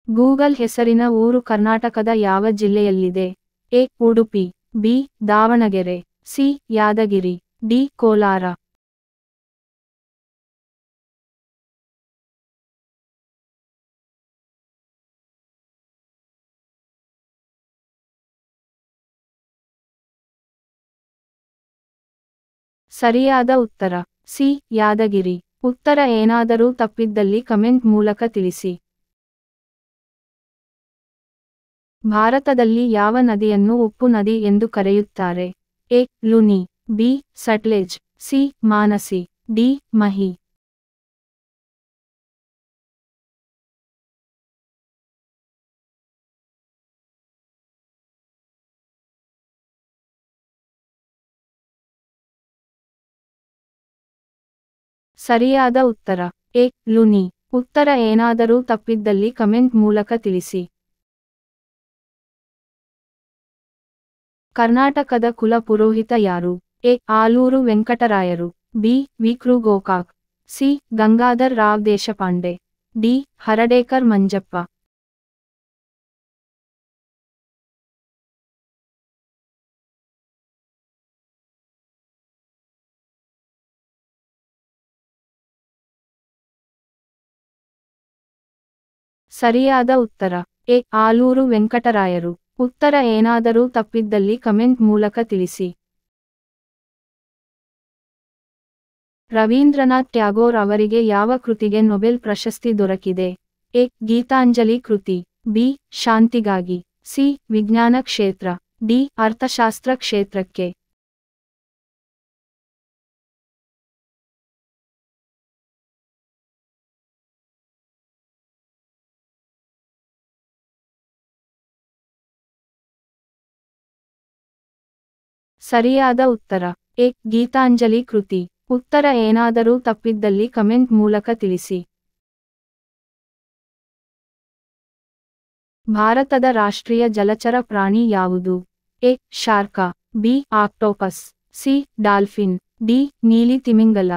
Google ಹೆಸರಿನ ಊರು ಕರ್ನಾಟಕದ ಯಾವ ಜಿಲ್ಲೆಯಲ್ಲಿದೆ? A. Udupi, B. Davanagere, C. Yadgiri, D. Kolar. ಸರಿಯಾದ ಉತ್ತರ ಸಿ. ಯಾದಗಿರಿ. ಉತ್ತರ ಏನಾದರೂ ತಪ್ಪಿದ್ದಲ್ಲಿ ಕಮೆಂಟ್ ಮೂಲಕ ತಿಳಿಸಿ. ಭಾರತದಲ್ಲಿ ಯಾವ ನದಿಯನ್ನು ಉಪ್ಪು ನದಿ ಎಂದು ಕರೆಯುತ್ತಾರೆ? A. Luni, B. Sutlej, C. Mansi, D. Mahi. ಸರಿಯಾದ ಉತ್ತರ ಎ. ಲುನಿ. ಉತ್ತರ ಏನಾದರೂ ತಪ್ಪಿದ್ದಲ್ಲಿ ಕಮೆಂಟ್ ಮೂಲಕ ತಿಳಿಸಿ. ಕರ್ನಾಟಕದ ಕುಲ ಪುರೋಹಿತ ಯಾರು? ಎ. ಆಲೂರು ವೆಂಕಟರಾಯರು, B. V. Kru. Gokak, C. Gangadhar Rao Deshpande, D. Hardekar Manjappa. ಸರಿಯಾದ ಉತ್ತರ ಎ. ಆಲೂರು ವೆಂಕಟರಾಯರು. ಉತ್ತರ ಏನಾದರೂ ತಪ್ಪಿದ್ದಲ್ಲಿ ಕಮೆಂಟ್ ಮೂಲಕ ತಿಳಿಸಿ. ರವೀಂದ್ರನಾಥ್ ಟ್ಯಾಗೋರ್ ಅವರಿಗೆ ಯಾವ ಕೃತಿಗೆ ನೊಬೆಲ್ ಪ್ರಶಸ್ತಿ ದೊರಕಿದೆ? ಎ. ಗೀತಾಂಜಲಿ ಕೃತಿ, ಬಿ. ಶಾಂತಿಗಾಗಿ, ಸಿ. ವಿಜ್ಞಾನ ಕ್ಷೇತ್ರ, ಡಿ. ಅರ್ಥಶಾಸ್ತ್ರ ಕ್ಷೇತ್ರಕ್ಕೆ. ಸರಿಯಾದ ಉತ್ತರ ಎ. ಗೀತಾಂಜಲಿ ಕೃತಿ. ಉತ್ತರ ಏನಾದರೂ ತಪ್ಪಿದ್ದಲ್ಲಿ ಕಮೆಂಟ್ ಮೂಲಕ ತಿಳಿಸಿ. ಭಾರತದ ರಾಷ್ಟ್ರೀಯ ಜಲಚರ ಪ್ರಾಣಿ ಯಾವುದು? A. Shark, B. Octopus, C. Dolphin, D. ನೀಲಿ ತಿಮಿಂಗಲ.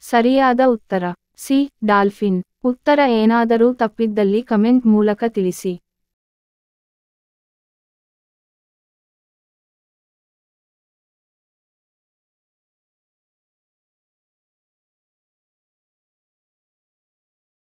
ಸರಿಯಾದ ಉತ್ತರ ಸಿ. ಡಾಲ್ಫಿನ್. ಉತ್ತರ ಏನಾದರೂ ತಪ್ಪಿದ್ದಲ್ಲಿ ಕಮೆಂಟ್ ಮೂಲಕ ತಿಳಿಸಿ.